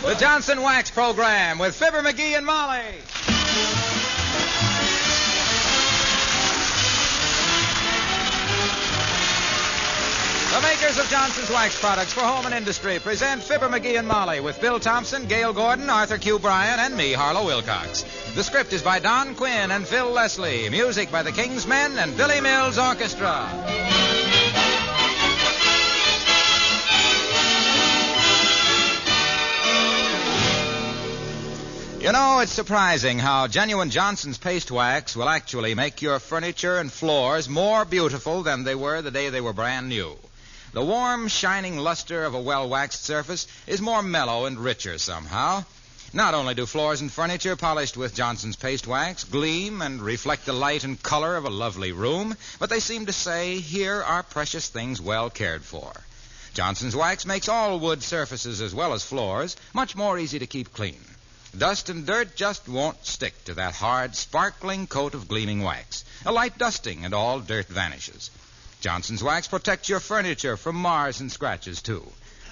The Johnson Wax Program with Fibber, McGee, and Molly. The makers of Johnson's Wax products for home and industry present Fibber, McGee, and Molly with Bill Thompson, Gail Gordon, Arthur Q. Bryan, and me, Harlow Wilcox. The script is by Don Quinn and Phil Leslie. Music by the King's Men and Billy Mills Orchestra. You know, it's surprising how genuine Johnson's paste wax will actually make your furniture and floors more beautiful than they were the day they were brand new. The warm, shining luster of a well-waxed surface is more mellow and richer somehow. Not only do floors and furniture polished with Johnson's paste wax gleam and reflect the light and color of a lovely room, but they seem to say, here are precious things well cared for. Johnson's wax makes all wood surfaces as well as floors much more easy to keep clean. Dust and dirt just won't stick to that hard, sparkling coat of gleaming wax. A light dusting and all dirt vanishes. Johnson's Wax protects your furniture from mars and scratches, too.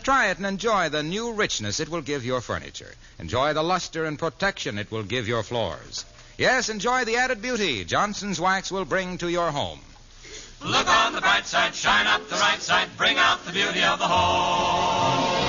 Try it and enjoy the new richness it will give your furniture. Enjoy the luster and protection it will give your floors. Yes, enjoy the added beauty Johnson's Wax will bring to your home. Look on the bright side, shine up the right side, bring out the beauty of the home.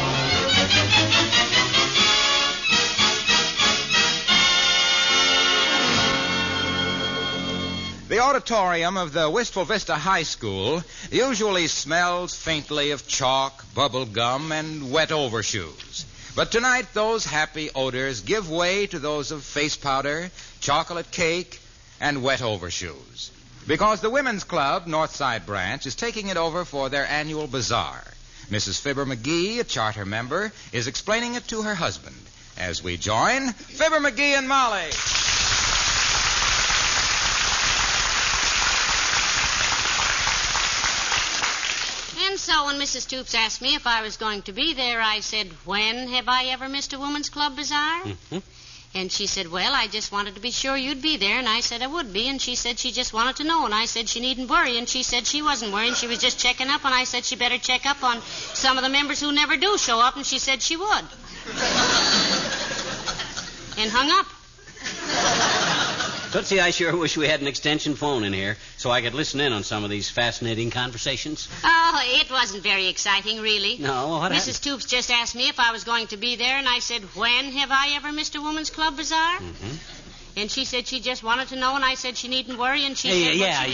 The auditorium of the Wistful Vista High School usually smells faintly of chalk, bubble gum, and wet overshoes. But tonight, those happy odors give way to those of face powder, chocolate cake, and wet overshoes. Because the Women's Club, Northside Branch, is taking it over for their annual Bazaar. Mrs. Fibber McGee, a charter member, is explaining it to her husband. As we join Fibber, McGee, and Molly. And so when Mrs. Toops asked me if I was going to be there, I said, when have I ever missed a Women's Club Bazaar? Mm-hmm. And she said, well, I just wanted to be sure you'd be there. And I said I would be. And she said she just wanted to know. And I said she needn't worry. And she said she wasn't worrying. She was just checking up. And I said she better check up on some of the members who never do show up. And she said she would. And hung up. Tootsie, I sure wish we had an extension phone in here so I could listen in on some of these fascinating conversations. Oh, it wasn't very exciting, really. No, what happened? Mrs. Toops just asked me if I was going to be there, and I said, when have I ever missed a Women's Club Bazaar? Mm-hmm. And she said she just wanted to know, and I said she needn't worry, and she said... Yeah.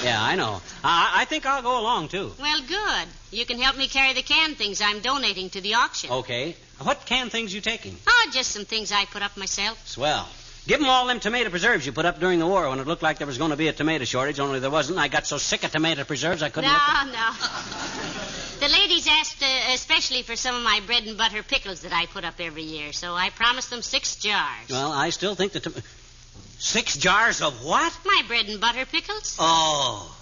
Yeah, I know. I think I'll go along, too. Well, good. You can help me carry the canned things I'm donating to the auction. Okay. What canned things you taking? Oh, just some things I put up myself. Swell. Give them all them tomato preserves you put up during the war when it looked like there was going to be a tomato shortage, only there wasn't. I got so sick of tomato preserves I couldn't... No. The ladies asked especially for some of my bread and butter pickles that I put up every year, so I promised them 6 jars. Well, I still think that... 6 jars of what? My bread and butter pickles. Oh.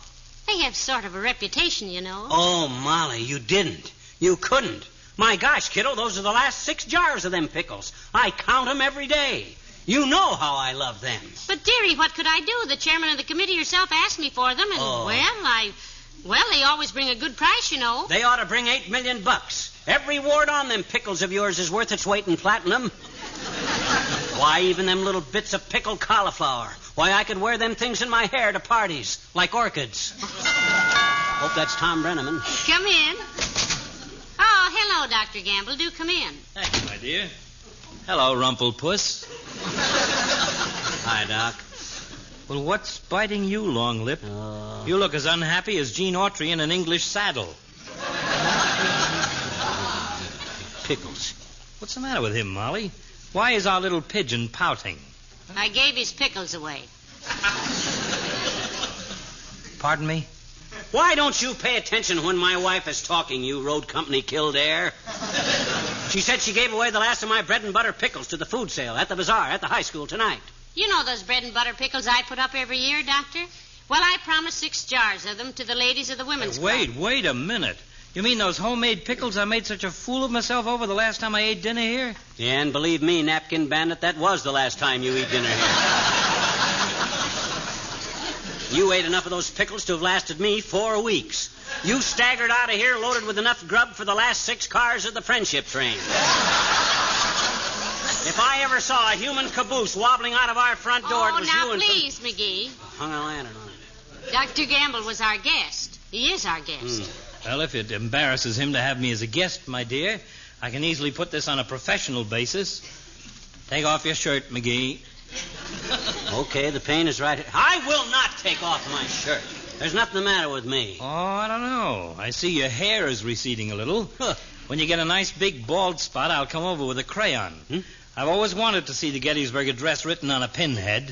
They have sort of a reputation, you know. Oh, Molly, you didn't. You couldn't. My gosh, kiddo, those are the last 6 jars of them pickles. I count them every day. You know how I love them. But, dearie, what could I do? The chairman of the committee herself asked me for them, and, well, they always bring a good price, you know. They ought to bring $8 million. Every ward on them pickles of yours is worth its weight in platinum. Why, even them little bits of pickled cauliflower. Why, I could wear them things in my hair to parties, like orchids. Hope that's Tom Brenneman. Come in. Oh, hello, Dr. Gamble. Do come in. Thank you, my dear. Hello, Rumplepuss. Hi, Doc. Well, what's biting you, Long Lip? You look as unhappy as Gene Autry in an English saddle. Pickles. What's the matter with him, Molly? Why is our little pigeon pouting? I gave his pickles away. Pardon me? Why don't you pay attention when my wife is talking, you road company Kildare? She said she gave away the last of my bread and butter pickles to the food sale at the Bazaar at the high school tonight. You know those bread and butter pickles I put up every year, Doctor? Well, I promised 6 jars of them to the ladies of the Women's Club. Wait a minute. You mean those homemade pickles I made such a fool of myself over the last time I ate dinner here? Yeah, and believe me, Napkin Bandit, that was the last time you eat dinner here. You ate enough of those pickles to have lasted me 4 weeks. You staggered out of here loaded with enough grub for the last 6 cars of the friendship train. If I ever saw a human caboose wobbling out of our front door, it was you and... Oh, now, please, McGee. Hung a lantern on it. Dr. Gamble was our guest. He is our guest. Well, if it embarrasses him to have me as a guest, my dear, I can easily put this on a professional basis. Take off your shirt, McGee. Okay, the pain is right here. I will not take off my shirt. There's nothing the matter with me. Oh, I don't know. I see your hair is receding a little. When you get a nice big bald spot, I'll come over with a crayon. I've always wanted to see the Gettysburg Address written on a pinhead.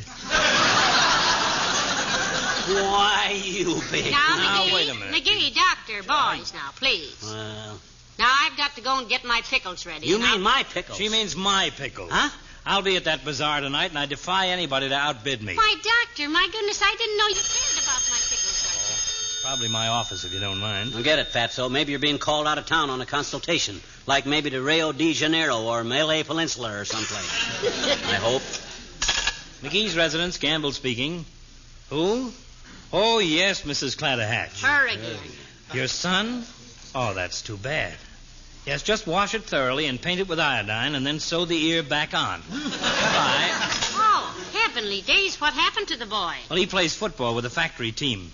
Why, you big... Now, McGee, wait a minute. McGee, doctor, boys, now, please. Well... Now, I've got to go and get my pickles ready. You mean my pickles? She means my pickles. Huh? I'll be at that bazaar tonight, and I defy anybody to outbid me. Why, doctor, my goodness, I didn't know you cared about my pickles like that. Probably my office, if you don't mind. I get it, Fatso. Maybe you're being called out of town on a consultation. Like maybe to Rio de Janeiro or Malay Peninsula or someplace. I hope. McGee's residence, Gamble speaking. Who? Oh, yes, Mrs. Clatterhatch. Her again. Your son? Oh, that's too bad. Yes, just wash it thoroughly and paint it with iodine and then sew the ear back on. Bye. Oh, heavenly days, what happened to the boy? Well, he plays football with the factory team.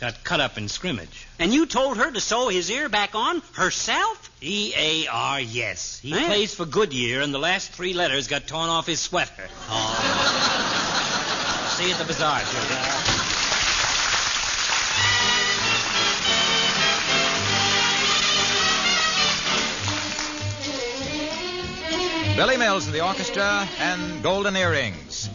Got cut up in scrimmage. And you told her to sew his ear back on herself? E-A-R, yes. He plays for Goodyear, and the last 3 letters got torn off his sweater. Oh. See you at the bazaar, Julia. Billy Mills and the orchestra and Golden Earrings.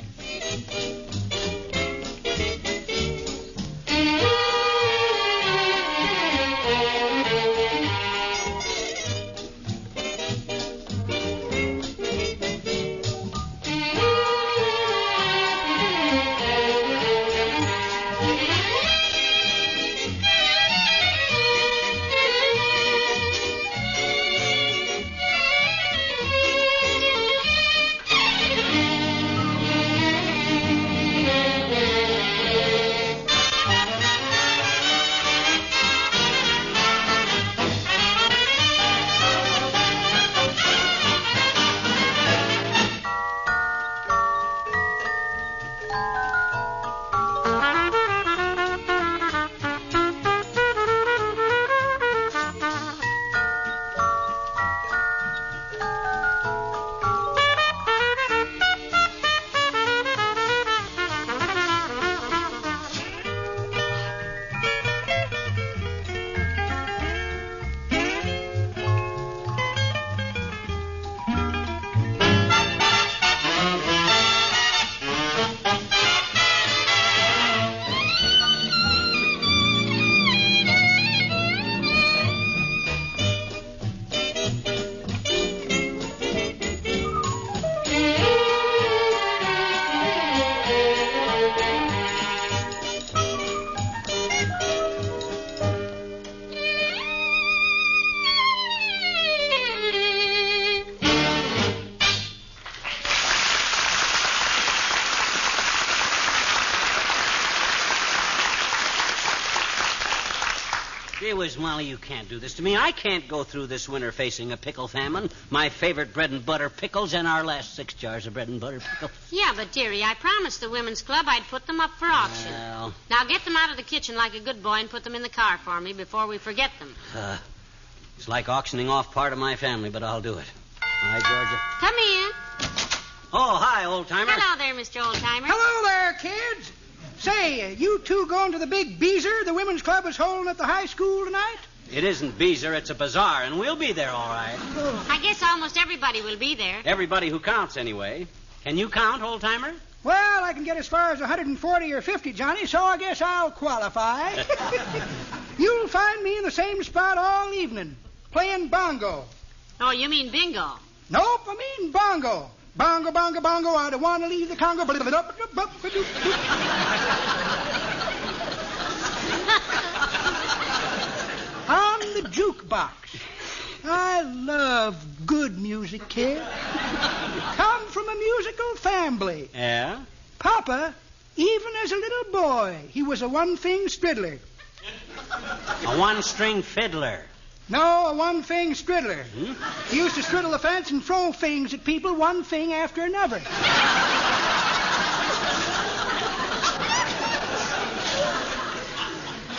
Gee whiz, Molly, you can't do this to me. I can't go through this winter facing a pickle famine. My favorite bread and butter pickles and our last 6 jars of bread and butter pickles. Yeah, but, dearie, I promised the women's club I'd put them up for auction. Well... Now get them out of the kitchen like a good boy and put them in the car for me before we forget them. It's like auctioning off part of my family, but I'll do it. Hi, Georgia. Come in. Oh, hi, old-timer. Hello there, Mr. Oldtimer. Hello there, kids. Say, you two going to the big Beezer the women's club is holding at the high school tonight? It isn't Beezer, it's a bazaar, and we'll be there, all right. I guess almost everybody will be there. Everybody who counts, anyway. Can you count, old-timer? Well, I can get as far as 140 or 50, Johnny, so I guess I'll qualify. You'll find me in the same spot all evening, playing bongo. Oh, you mean bingo. Nope, I mean bongo. Bongo, bongo, bongo, I don't want to leave the Congo. On the jukebox. I love good music, kid. Come from a musical family. Yeah? Papa Even as a little boy, he was a one-thing striddler. A one-string fiddler. No, a one-thing striddler. He used to straddle the fence and throw things at people, one thing after another.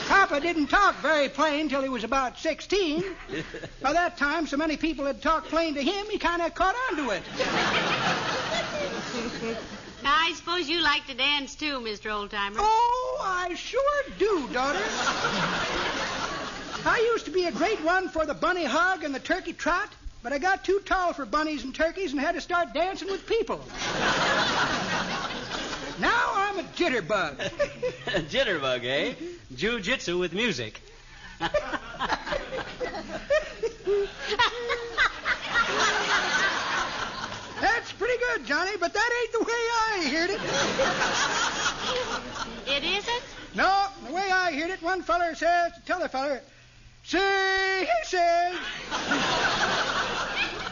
Papa didn't talk very plain till he was about 16. By that time, so many people had talked plain to him, he kind of caught on to it. I suppose you like to dance, too, Mr. Oldtimer. Oh, I sure do, daughter. I used to be a great one for the bunny hug and the turkey trot, but I got too tall for bunnies and turkeys and had to start dancing with people. Now I'm a jitterbug. A jitterbug, eh? Jiu-jitsu with music. That's pretty good, Johnny, but that ain't the way I heard it. It isn't? No, the way I heard it, one feller says to t'other feller, "See," he says,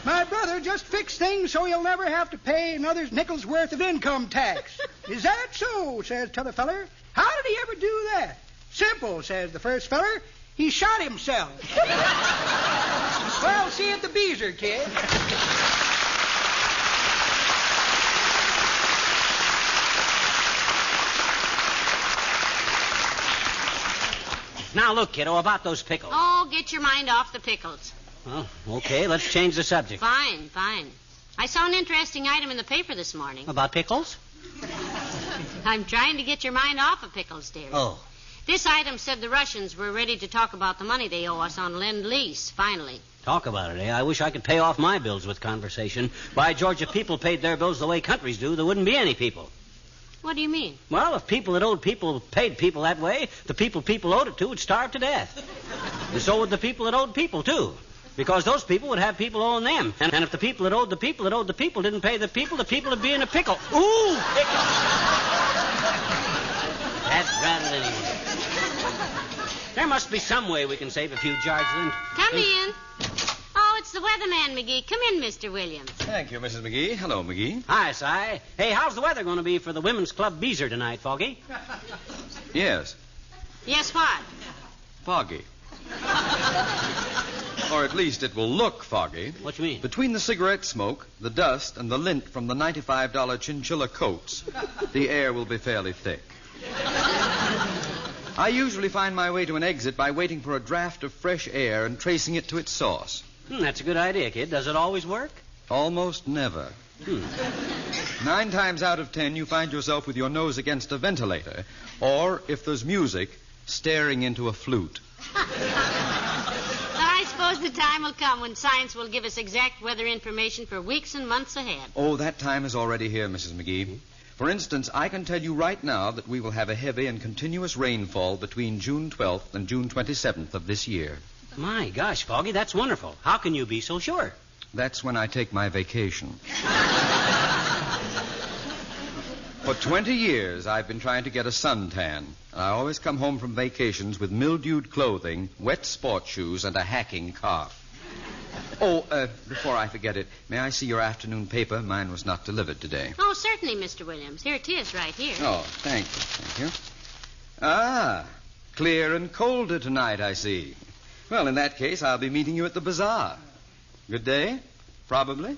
"my brother just fixed things so he'll never have to pay another nickel's worth of income tax." "Is that so?" says t'other feller. "How did he ever do that?" "Simple," says the first feller. "He shot himself." Well, see you at the Bazaar, kid. Now, look, kiddo, about those pickles. Oh, get your mind off the pickles. Oh, okay, let's change the subject. Fine, fine. I saw an interesting item in the paper this morning. About pickles? I'm trying to get your mind off of pickles, dear. Oh. This item said the Russians were ready to talk about the money they owe us on Lend-Lease, finally. Talk about it, eh? I wish I could pay off my bills with conversation. By George, if people paid their bills the way countries do, there wouldn't be any people. What do you mean? Well, if people that owed people paid people that way, the people owed it to would starve to death. And so would the people that owed people, too. Because those people would have people owing them. And if the people that owed the people didn't pay the people would be in a pickle. Ooh, pickle! That's rather anyway. There must be some way we can save a few jars of them. Come in. Oh, it's the weatherman, McGee. Come in, Mr. Williams. Thank you, Mrs. McGee. Hello, McGee. Hi, Si. Hey, how's the weather going to be for the Women's Club Bazaar tonight, Foggy? Yes, Yes, what? foggy. Or at least it will look foggy. What you mean? Between the cigarette smoke, the dust, and the lint from the $95 chinchilla coats, the air will be fairly thick. I usually find my way to an exit by waiting for a draft of fresh air and tracing it to its source. That's a good idea, kid. Does it always work? Almost never. 9 times out of 10, you find yourself with your nose against a ventilator, or, if there's music, staring into a flute. I suppose the time will come when science will give us exact weather information for weeks and months ahead. Oh, that time is already here, Mrs. McGee. For instance, I can tell you right now that we will have a heavy and continuous rainfall between June 12th and June 27th of this year. My gosh, Foggy, that's wonderful. How can you be so sure? That's when I take my vacation. For 20 years, I've been trying to get a suntan. I always come home from vacations with mildewed clothing, wet sports shoes, and a hacking cough. Oh, before I forget it, may I see your afternoon paper? Mine was not delivered today. Oh, certainly, Mr. Williams. Here it is, right here. Oh, thank you. Thank you. Ah, clear and colder tonight, I see. Well, in that case, I'll be meeting you at the Bazaar. Good day? Probably.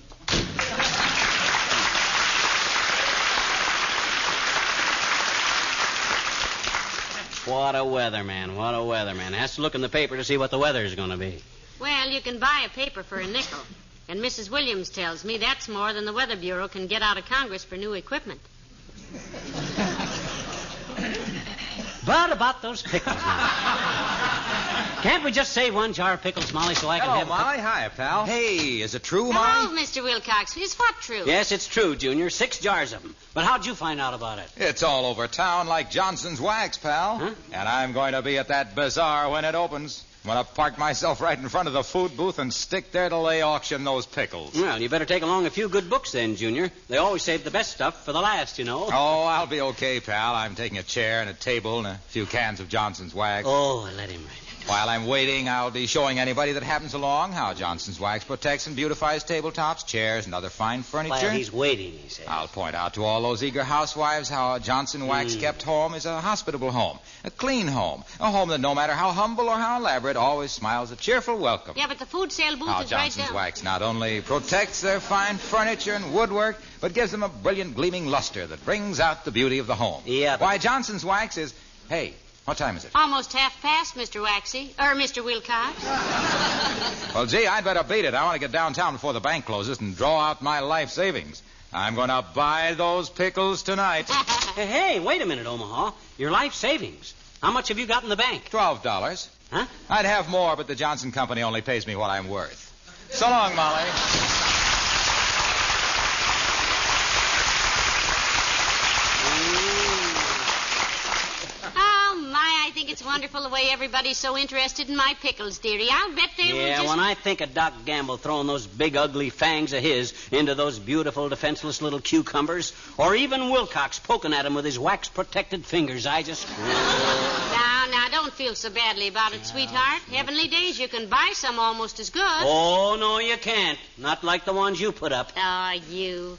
What a weatherman, what a weatherman. Has to look in the paper to see what the weather's going to be. Well, you can buy a paper for a nickel. And Mrs. Williams tells me that's more than the Weather Bureau can get out of Congress for new equipment. But about those pickles now. Can't we just save one jar of pickles, Molly, so I can Hello, have... Molly. Hi, pal. Hey, is it true, Hello, Molly? Mr. Wilcox. Is what true? Yes, it's true, Junior. 6 jars of them. But how'd you find out about it? It's all over town like Johnson's wax, pal. Huh? And I'm going to be at that bazaar when it opens. I'm going to park myself right in front of the food booth and stick there till they auction those pickles. Well, you better take along a few good books then, Junior. They always save the best stuff for the last, you know. Oh, I'll be okay, pal. I'm taking a chair and a table and a few cans of Johnson's wax. Oh, let him write it. While I'm waiting, I'll be showing anybody that happens along how Johnson's Wax protects and beautifies tabletops, chairs, and other fine furniture. While he's waiting, he says. I'll point out to all those eager housewives how a Johnson Wax kept home is a hospitable home, a clean home, a home that no matter how humble or how elaborate always smiles a cheerful welcome. Yeah, but the food sale booth How is right Johnson's down. Wax not only protects their fine furniture and woodwork, but gives them a brilliant gleaming luster that brings out the beauty of the home. Yeah, but... Why, Johnson's Wax is... Hey, what time is it? Almost half past, Mr. Waxy. Or Mr. Wilcox. Well, gee, I'd better beat it. I want to get downtown before the bank closes and draw out my life savings. I'm going to buy those pickles tonight. Hey, wait a minute, Omaha. Your life savings. How much have you got in the bank? $12. Huh? I'd have more, but the Johnson Company only pays me what I'm worth. So long, Molly. I think it's wonderful the way everybody's so interested in my pickles, dearie. I'll bet they will Yeah, just... when I think of Doc Gamble throwing those big, ugly fangs of his into those beautiful, defenseless little cucumbers, or even Wilcox poking at him with his wax-protected fingers, I just... Now, don't feel so badly about it, sweetheart. Heavenly Days, you can buy some almost as good. Oh, no, you can't. Not like the ones you put up. Oh, you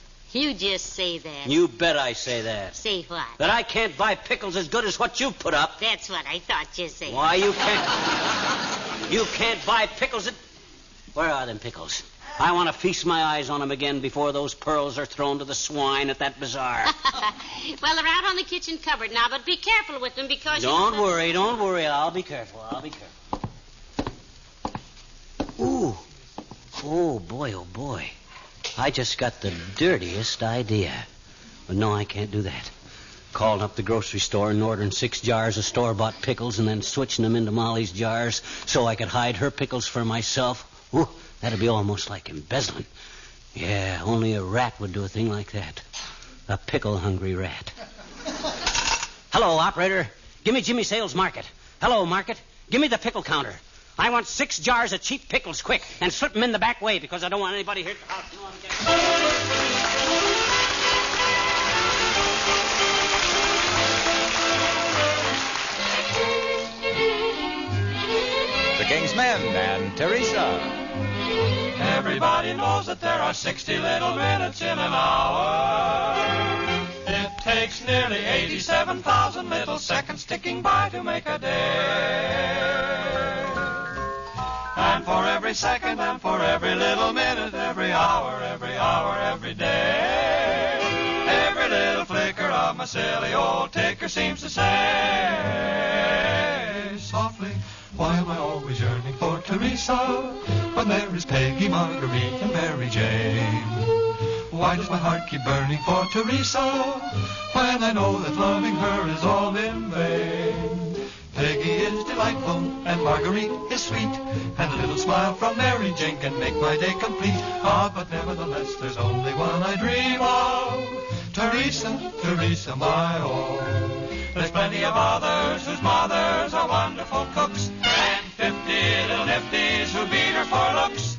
just say that. You bet I say that. Say what? That I can't buy pickles as good as what you put up. That's what I thought you'd say. Why, you can't... You can't buy pickles at... Where are them pickles? I want to feast my eyes on them again before those pearls are thrown to the swine at that bazaar. Well, they're out on the kitchen cupboard now, but be careful with them because... Don't worry. I'll be careful. Ooh. Oh, boy. I just got the dirtiest idea. But no, I can't do that. Calling up the grocery store and ordering 6 jars of store-bought pickles and then switching them into Molly's jars so I could hide her pickles for myself. Ooh, that'd be almost like embezzling. Yeah, only a rat would do a thing like that. A pickle-hungry rat. Hello, operator. Give me Jimmy Sales Market. Hello, Market. Give me the pickle counter. I want 6 jars of cheap pickles, quick, and slip them in the back way because I don't want anybody here at the house. The King's Men and Teresa. Everybody knows that there are 60 little minutes in an hour. It takes nearly 87,000 little seconds ticking by to make a day. And for every second and for every little minute, every hour, every day, every little flicker of my silly old ticker seems to say softly, why am I always yearning for Teresa when there is Peggy, Marguerite, and Mary Jane? Why does my heart keep burning for Teresa when I know that loving her is all in vain? Peggy is delightful, and Marguerite is sweet, and a little smile from Mary Jane can make my day complete. Ah, but nevertheless, there's only one I dream of, Teresa, my own. There's plenty of others whose mothers are wonderful cooks, and 50 little nifties who beat her for looks.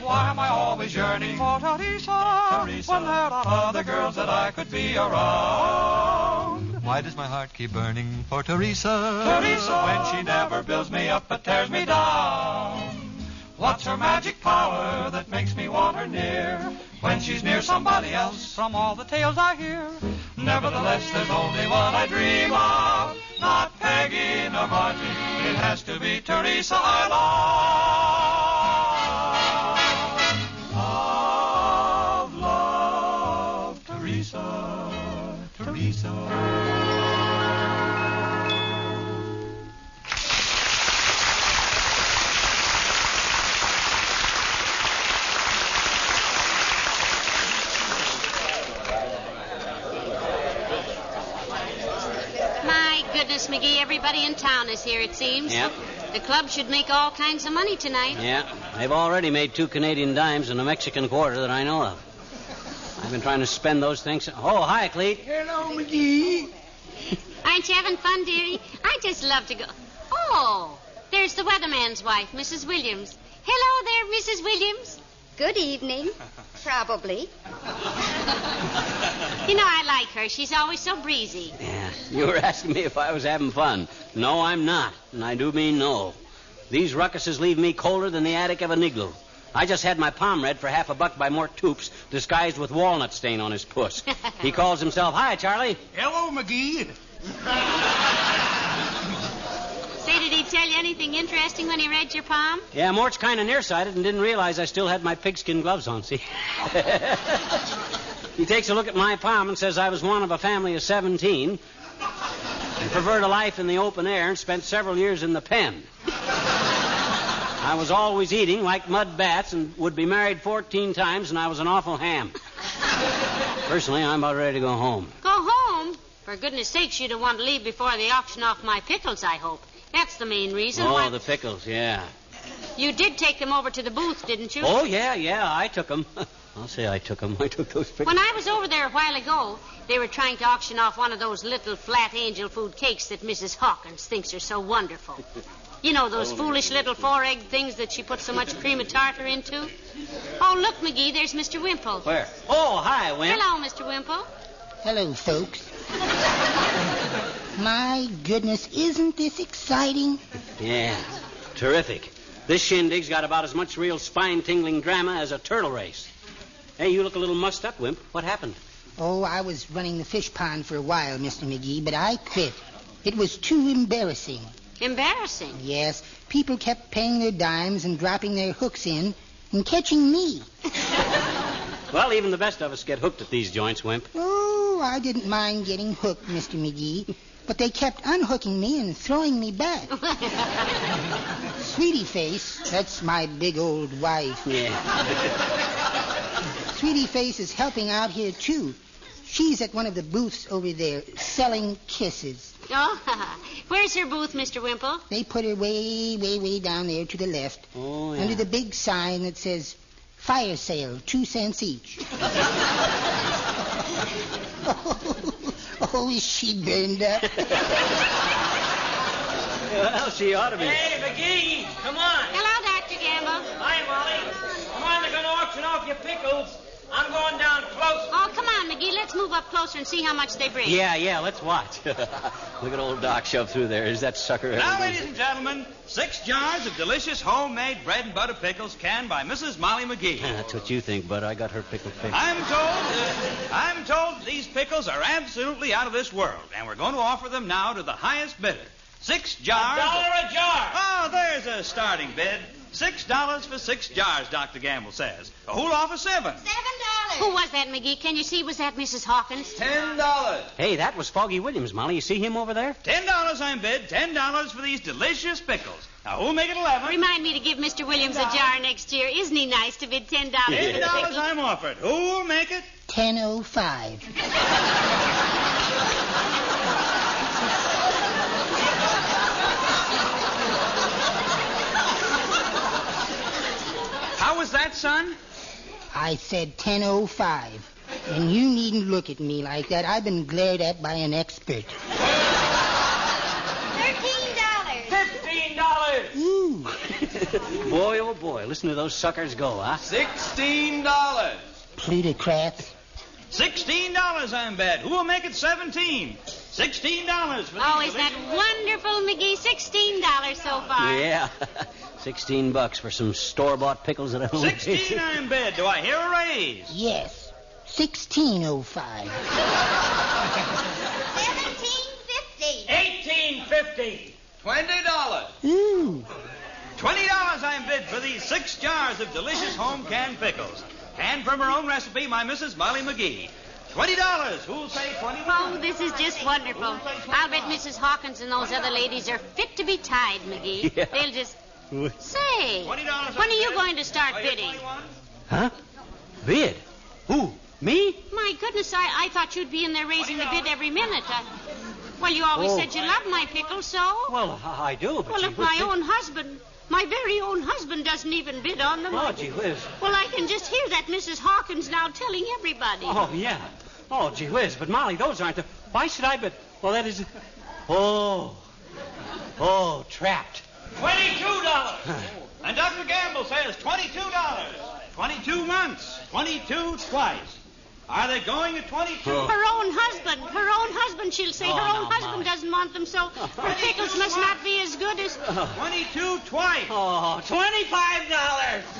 Why am I always yearning for Teresa when there are other girls that I could be around? Why does my heart keep burning for Teresa when she never builds me up but tears me down? What's her magic power that makes me want her near when she's near somebody else from all the tales I hear? Nevertheless, there's only one I dream of, not Peggy nor Margie. It has to be Teresa I love, Teresa. Goodness, McGee, everybody in town is here, it seems. Yep. The club should make all kinds of money tonight. Yeah, they've already made 2 Canadian dimes and a Mexican quarter that I know of. I've been trying to spend those things. Oh, hi, Cleet. Hello, McGee. Aren't you having fun, dearie? I just love to go. Oh, there's the weatherman's wife, Mrs. Williams. Hello there, Mrs. Williams. Good evening. Probably. You know, I like her. She's always so breezy. Yeah, you were asking me if I was having fun. No, I'm not. And I do mean no. These ruckuses leave me colder than the attic of a niggle. I just had my palm read for $50 by Mort Toops, disguised with walnut stain on his puss. He calls himself, "Hi, Charlie." Hello, McGee. Say, did he tell you anything interesting when he read your palm? Yeah, Mort's kind of nearsighted and didn't realize I still had my pigskin gloves on, see? He takes a look at my palm and says I was one of a family of 17 and preferred a life in the open air and spent several years in the pen. I was always eating like mud bats and would be married 14 times, and I was an awful ham. Personally, I'm about ready to go home. Go home? For goodness sakes, you don't want to leave before they auction off my pickles, I hope. That's the main reason why... Oh, the pickles, yeah. You did take them over to the booth, didn't you? Oh, yeah, I took them. I'll say I took them. I took those pickles. When I was over there a while ago, they were trying to auction off one of those little flat angel food cakes that Mrs. Hawkins thinks are so wonderful. You know, those foolish little 4-egg things that she puts so much cream of tartar into? Oh, look, McGee, there's Mr. Wimple. Where? Oh, hi, Wimp. Hello, Mr. Wimple. Hello, folks. My goodness, isn't this exciting? Yeah, terrific. This shindig's got about as much real spine-tingling drama as a turtle race. Hey, you look a little mussed up, Wimp. What happened? Oh, I was running the fish pond for a while, Mr. McGee, but I quit. It was too embarrassing. Embarrassing? Yes. People kept paying their dimes and dropping their hooks in and catching me. Well, even the best of us get hooked at these joints, Wimp. Oh, I didn't mind getting hooked, Mr. McGee, but they kept unhooking me and throwing me back. Sweetie Face, that's my big old wife. Yeah. Sweetie Face is helping out here, too. She's at one of the booths over there, selling kisses. Oh, where's her booth, Mr. Wimple? They put her way down there to the left. Oh, yeah. Under the big sign that says, "Fire sale, 2 cents each." Oh, is she burned up? Well, she ought to be. Hey, McGee, come on. Hello, Dr. Gamble. Hi, Molly. Come on, they're going to auction off your pickles. I'm going down close. Oh, come on, McGee. Let's move up closer and see how much they bring. Yeah, let's watch. Look at old Doc shove through there. Is that sucker ever Now, gonna- ladies and gentlemen, 6 jars of delicious homemade bread and butter pickles canned by Mrs. Molly McGee. That's what you think, Bud. I got her pickle picked. I'm told these pickles are absolutely out of this world, and we're going to offer them now to the highest bidder. 6 jars. $1 a jar. Oh, there's a starting bid. $6 for 6 jars, Dr. Gamble says. Who'll offer 7? $7. Who was that, McGee? Can you see? Was that Mrs. Hawkins? $10. Hey, that was Foggy Williams, Molly. You see him over there? $10 I'm bid. $10 for these delicious pickles. Now, who'll make it 11? Remind me to give Mr. Williams a jar next year. Isn't he nice to bid $10 for the $10 pickles? I'm offered. Who'll make it? 10:05. How was that, son? I said 10:05. And you needn't look at me like that. I've been glared at by an expert. $13. $15. Ooh. Boy, oh boy. Listen to those suckers go, huh? $16. Plutocrats. $16 I'm bet. Who will make it 17? $16 for Oh, these is that delicious- wonderful, McGee? $16 so far. Yeah. $16 for some store-bought pickles that I don't 16 I'm bet. Do I hear a raise? Yes. 16:05. $17.50. $18.50. $20. Ooh. $20 I'm bid for these 6 jars of delicious home canned pickles. Canned from her own recipe, my Mrs. Molly McGee. $20. Who'll say 21? Oh, this is just wonderful. I'll bet Mrs. Hawkins and those other ladies are fit to be tied, McGee. Yeah. They'll just... Say, $20 when are you bid. going to start Do I hear bidding? 21? Huh? Bid? Who? Me? My goodness, I thought you'd be in there raising the bid every minute. Well, you always Oh. said you loved my pickles, so... Well, I do, but Well, gee if whiz, my own husband, my very own husband doesn't even bid on them... Oh, gee whiz. Well, I can just hear that Mrs. Hawkins now telling everybody. Oh, yeah. Oh, gee whiz. But, Molly, those aren't the... Why should I bid? Well, that is... Oh, trapped. $22. And Dr. Gamble says $22. 22 months. 22 twice. Are they going at 22? Her own husband, she'll say. Her own husband doesn't want them, so her pickles must not be as good as... 22 twice. Oh, $25.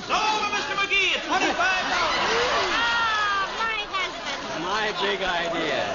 So, Mr. McGee, it's $25. Ah, my husband. My big idea.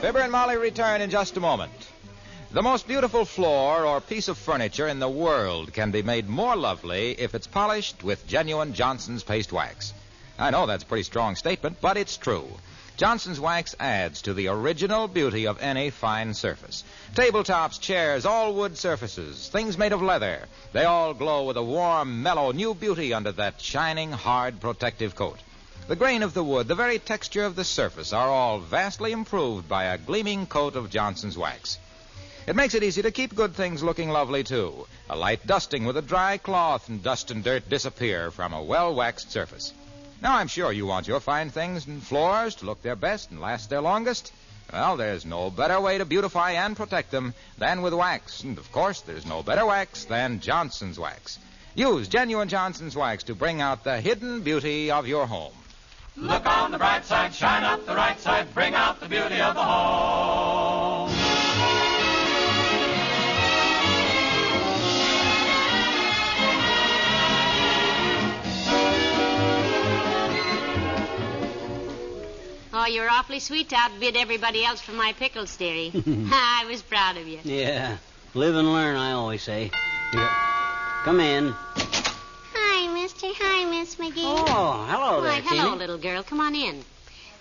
Fibber and Molly return in just a moment. The most beautiful floor or piece of furniture in the world can be made more lovely if it's polished with genuine Johnson's paste wax. I know that's a pretty strong statement, but it's true. Johnson's wax adds to the original beauty of any fine surface. Tabletops, chairs, all wood surfaces, things made of leather, they all glow with a warm, mellow, new beauty under that shining, hard, protective coat. The grain of the wood, the very texture of the surface are all vastly improved by a gleaming coat of Johnson's wax. It makes it easy to keep good things looking lovely, too. A light dusting with a dry cloth and dust and dirt disappear from a well-waxed surface. Now, I'm sure you want your fine things and floors to look their best and last their longest. Well, there's no better way to beautify and protect them than with wax. And, of course, there's no better wax than Johnson's wax. Use genuine Johnson's wax to bring out the hidden beauty of your home. Look on the bright side, shine up the right side, bring out the beauty of the home. Oh, you're awfully sweet to outbid everybody else for my pickles, dearie. I was proud of you. Yeah. Live and learn, I always say. Here. Come in. Hi, mister. Hi, Miss McGee. Oh, hello there, Why, hello, Teeny. little girl. Come on in.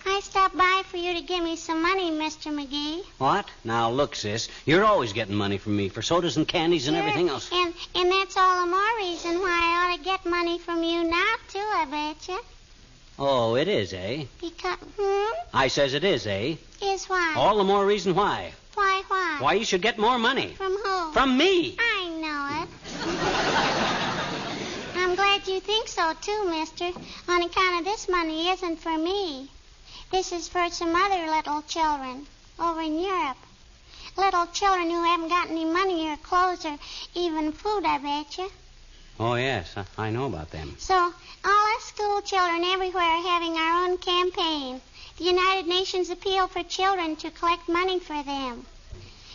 I stopped by for you to give me some money, Mr. McGee. What? Now, look, sis, you're always getting money from me for sodas and candies and everything else. And that's all the more reason why I ought to get money from you now, too, I betcha. Oh, it is, eh? Because, I says it is, eh? Is why? All the more reason why. Why? Why you should get more money. From who? From me. I know it. I'm glad you think so, too, mister. On account of this money isn't for me. This is for some other little children over in Europe. Little children who haven't got any money or clothes or even food, I betcha. Oh, yes, I know about them. So, all us school children everywhere are having our own campaign. The United Nations Appeal for Children to collect money for them.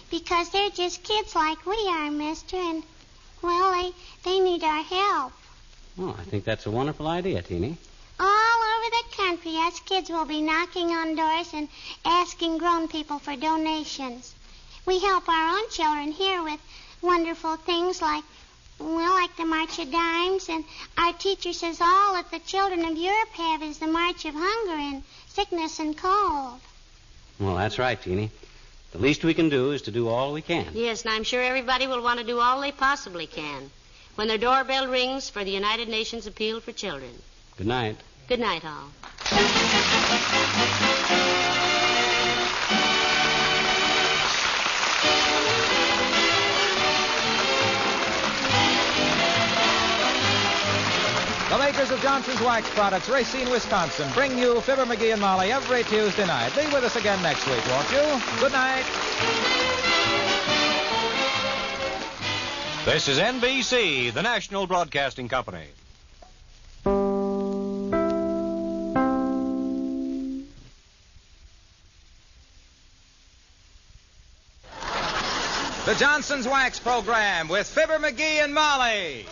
Because they're just kids like we are, mister, and, well, they need our help. Oh, I think that's a wonderful idea, Teeny. All over the country, us kids will be knocking on doors and asking grown people for donations. We help our own children here with wonderful things like the March of Dimes, and our teacher says all that the children of Europe have is the March of Hunger and sickness and cold. Well, that's right, Teeny. The least we can do is to do all we can. Yes, and I'm sure everybody will want to do all they possibly can when their doorbell rings for the United Nations Appeal for Children. Good night. Good night, all. The makers of Johnson's Wax Products, Racine, Wisconsin, bring you Fibber, McGee, and Molly every Tuesday night. Be with us again next week, won't you? Good night. This is NBC, the National Broadcasting Company. The Johnson's Wax Program with Fibber, McGee, and Molly.